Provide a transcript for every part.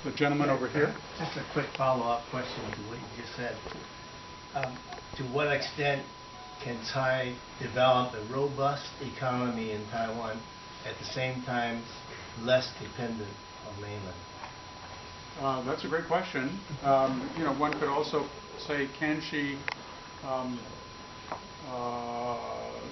The gentleman over here. Just a quick follow-up question to what you just said. To what extent can Tsai develop a robust economy in Taiwan at the same time less dependent on mainland? That's a great question. One could also say, can she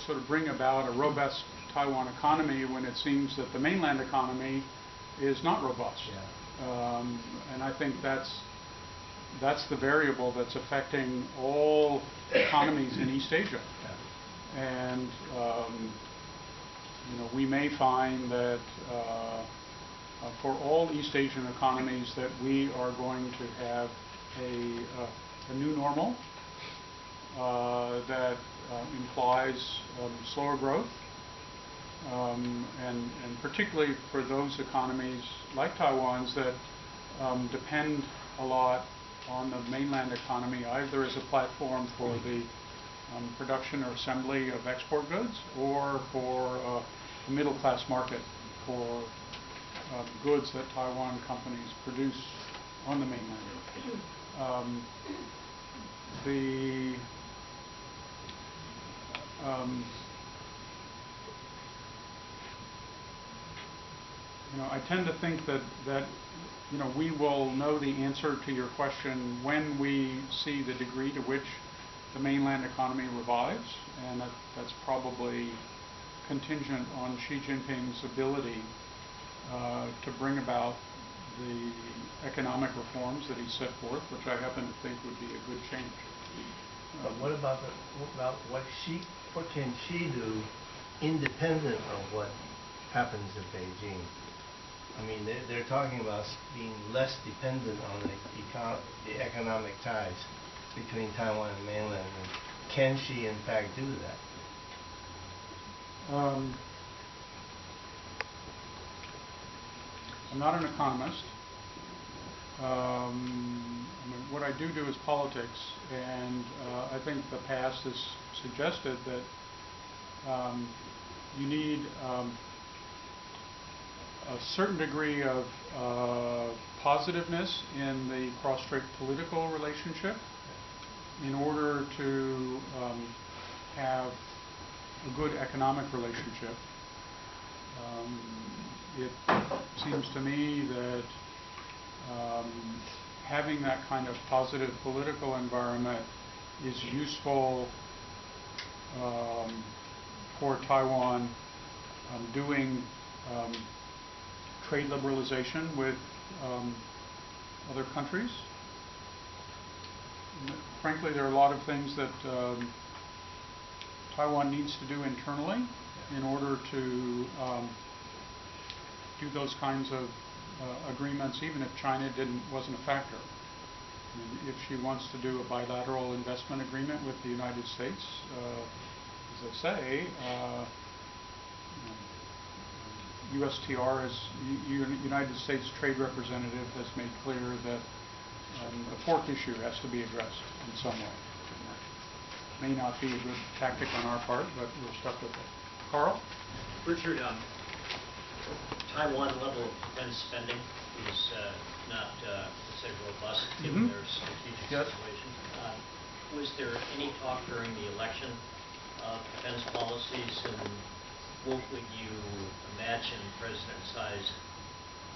sort of bring about a robust Taiwan economy when it seems that the mainland economy is not robust? Yeah. And I think that's the variable that's affecting all economies in East Asia. Yeah. And we may find that for all East Asian economies that we are going to have a new normal that implies slower growth, and particularly for those economies like Taiwan's that depend a lot on the mainland economy, either as a platform for the production or assembly of export goods, or for the middle class market for goods that Taiwan companies produce on the mainland. I tend to think that we will know the answer to your question when we see the degree to which the mainland economy revives, and that's probably contingent on Xi Jinping's ability to bring about the economic reforms that he set forth, which I happen to think would be a good change. What about what can she do independent of what happens in Beijing? I mean, they're talking about being less dependent on the economic ties between Taiwan and mainland. And can she, in fact, do that? I'm not an economist. What I do is politics, and I think the past has suggested that you need a certain degree of positiveness in the cross-strait political relationship in order to have a good economic relationship. It seems to me that having that kind of positive political environment is useful for Taiwan doing trade liberalization with other countries. Frankly, there are a lot of things that Taiwan needs to do internally in order to do those kinds of agreements, even if China wasn't a factor. I mean, if she wants to do a bilateral investment agreement with the United States, as I say, USTR, United States Trade Representative, has made clear that the pork issue has to be addressed in some way. It may not be a good tactic on our part, but we're stuck with it. Carl? Richard, Taiwan level of defense spending is not, let's say, robust given their strategic situation. Was there any talk during the election of defense policies, and what would you imagine President Tsai's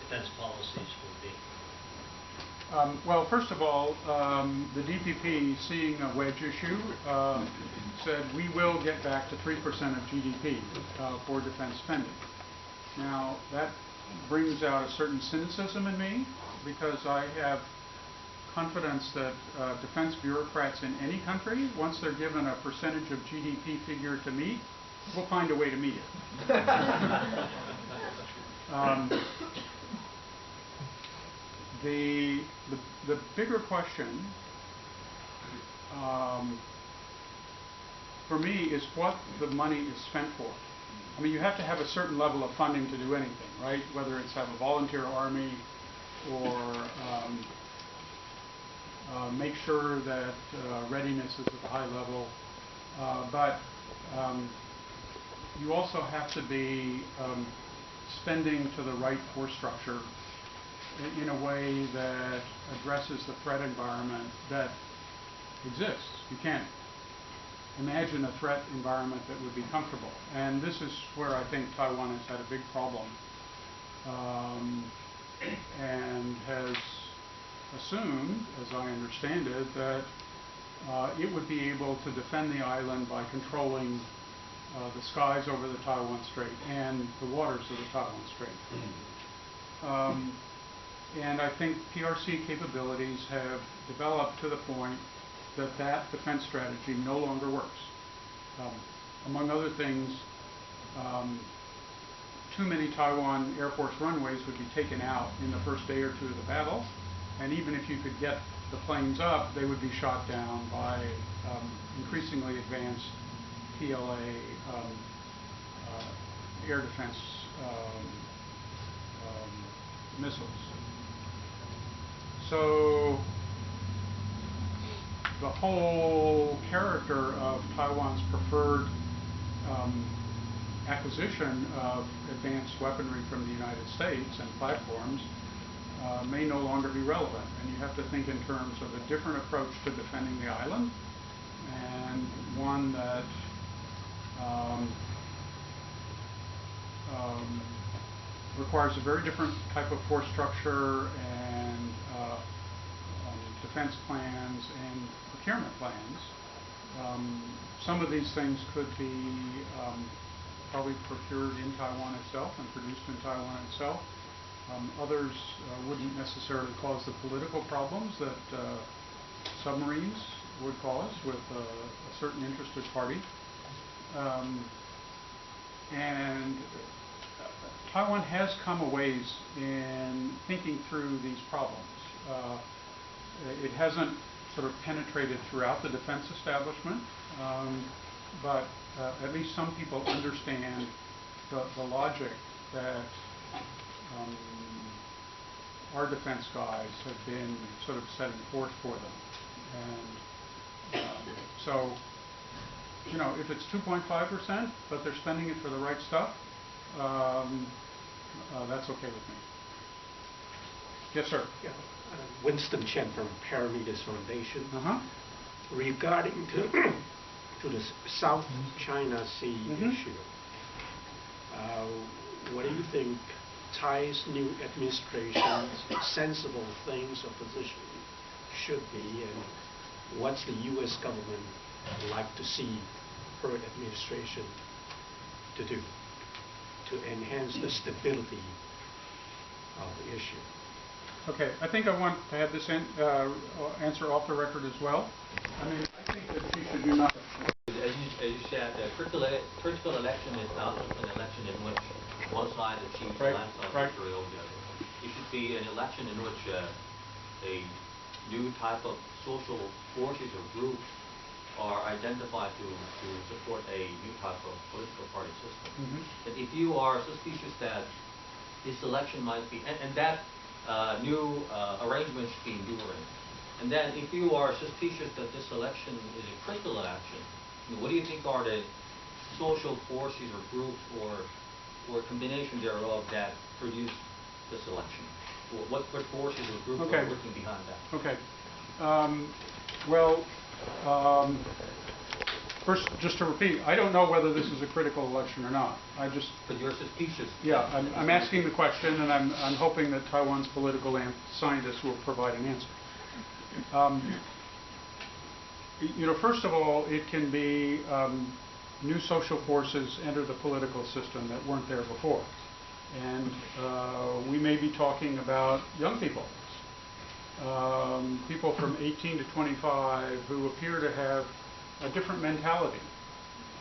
defense policies would be? Well, first of all, the DPP, seeing a wedge issue, said we will get back to 3% of GDP for defense spending. Now, that brings out a certain cynicism in me, because I have confidence that defense bureaucrats in any country, once they're given a percentage of GDP figure to meet, will find a way to meet it. The bigger question for me is what the money is spent for. I mean, you have to have a certain level of funding to do anything, right? Whether it's have a volunteer army or make sure that readiness is at a high level. But you also have to be spending to the right force structure in a way that addresses the threat environment that exists. You can't imagine a threat environment that would be comfortable. And this is where I think Taiwan has had a big problem, and has assumed, as I understand it, that it would be able to defend the island by controlling the skies over the Taiwan Strait and the waters of the Taiwan Strait. And I think PRC capabilities have developed to the point that that defense strategy no longer works. Among other things, too many Taiwan Air Force runways would be taken out in the first day or two of the battle, and even if you could get the planes up, they would be shot down by increasingly advanced PLA air defense missiles. So the whole character of Taiwan's preferred acquisition of advanced weaponry from the United States and platforms may no longer be relevant. And you have to think in terms of a different approach to defending the island, and one that requires a very different type of force structure and defense plans and procurement plans. Some of these things could be probably procured in Taiwan itself and produced in Taiwan itself. Others wouldn't necessarily cause the political problems that submarines would cause with a certain interested party. And Taiwan has come a ways in thinking through these problems. It hasn't sort of penetrated throughout the defense establishment, but at least some people understand the logic that our defense guys have been sort of setting forth for them. And so, you know, if it's 2.5%, but they're spending it for the right stuff, that's okay with me. Yes, sir. Yeah. Winston Chen from Parameters Foundation. Regarding to the South China Sea issue, what do you think Tsai's new administration's sensible things or position should be, and what's the U.S. government like to see her administration to do to enhance the stability of the issue? Okay, I think I want to have this answer off the record as well. I mean, I think that she should do nothing. As you said, the critical election is not an election in which one side achieves a landslide victory over the other. It should be an election in which a new type of social forces or groups are identified to support a new type of political party system. And if you are suspicious that this election might be, and that new arrangements being arranged, and then if you are suspicious that this election is a critical election, what do you think are the social forces or groups or combination thereof that produce this election? What forces or groups are working behind that? Okay. First, just to repeat, I don't know whether this is a critical election or not. But you're suspicious. Yeah, I'm asking the question, and I'm hoping that Taiwan's political scientists will provide an answer. You know, first of all, it can be new social forces enter the political system that weren't there before. And we may be talking about young people, people from 18 to 25 who appear to have a different mentality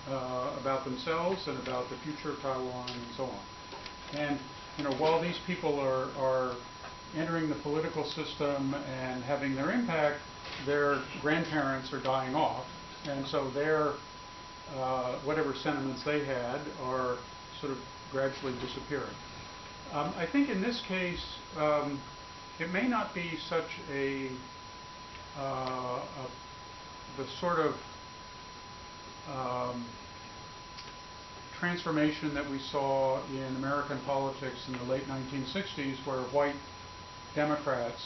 about themselves and about the future of Taiwan and so on. And you know, while these people are entering the political system and having their impact, their grandparents are dying off, and so their whatever sentiments they had are sort of gradually disappearing. I think in this case, it may not be such the sort of transformation that we saw in American politics in the late 1960s, where white Democrats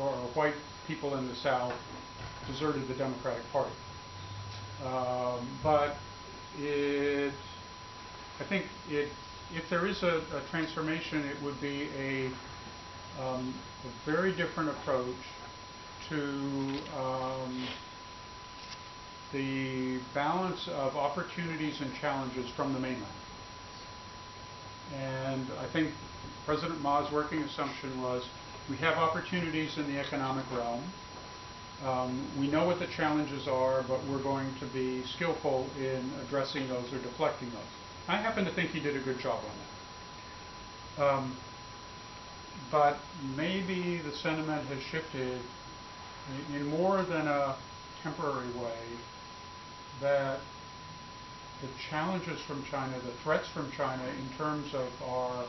or white people in the South deserted the Democratic Party. But I think if there is a transformation, it would be a very different approach to the balance of opportunities and challenges from the mainland. And I think President Ma's working assumption was we have opportunities in the economic realm. We know what the challenges are, but we're going to be skillful in addressing those or deflecting those. I happen to think he did a good job on that. But maybe the sentiment has shifted in more than a temporary way, that the challenges from China, the threats from China in terms of our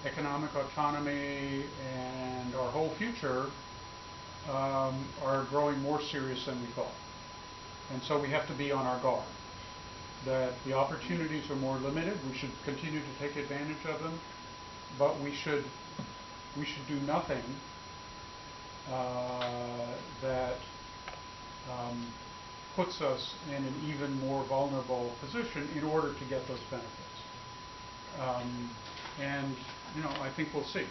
economic autonomy and our whole future are growing more serious than we thought. And so we have to be on our guard, that the opportunities are more limited. We should continue to take advantage of them, but we should do nothing that puts us in an even more vulnerable position in order to get those benefits. And I think we'll see.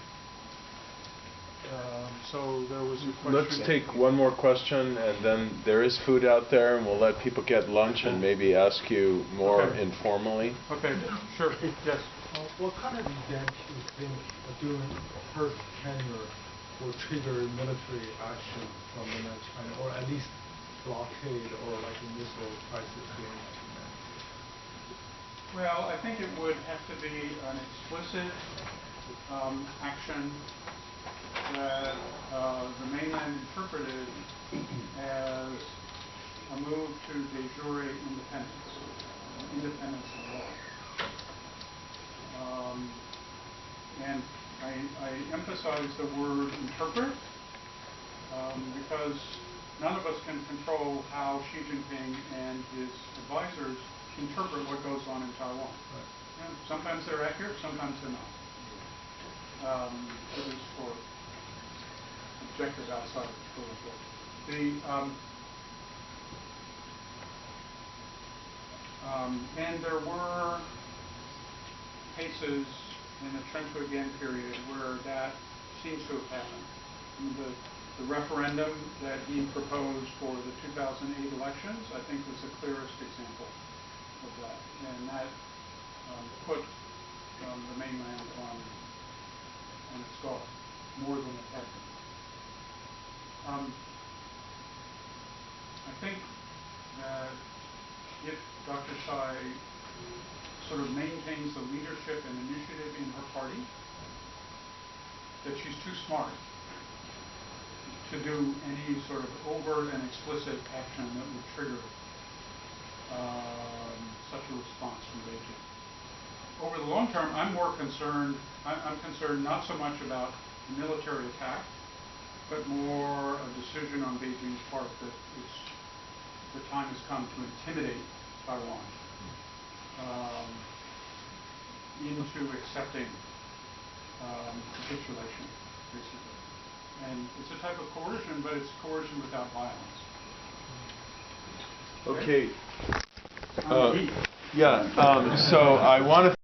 So there was a question. Let's take one more question, and then there is food out there, and we'll let people get lunch and maybe ask you more informally. Okay, sure. Yes. What kind of event do you think during her tenure will trigger military action from mainland China, or at least blockade or like a missile crisis going on? Well, I think it would have to be an explicit action that the mainland interpreted as a move to de jure independence of law. And I emphasize the word interpret because none of us can control how Xi Jinping and his advisors interpret what goes on in Taiwan. Right. Sometimes they're accurate, sometimes they're not. At least for objective outside of the and there were cases in the Chen Shui-bian period where that seems to have happened. The referendum that he proposed for the 2008 elections, I think, was the clearest example of that, and that put the mainland on its guard more than it had been. I think that if Dr. Tsai sort of maintains the leadership and initiative in her party, that she's too smart to do any sort of overt and explicit action that would trigger such a response from Beijing. Over the long term, I'm concerned not so much about the military attack, but more a decision on Beijing's part that the time has come to intimidate Taiwan into accepting capitulation, basically. And it's a type of coercion, but it's coercion without violence. Okay. So I want to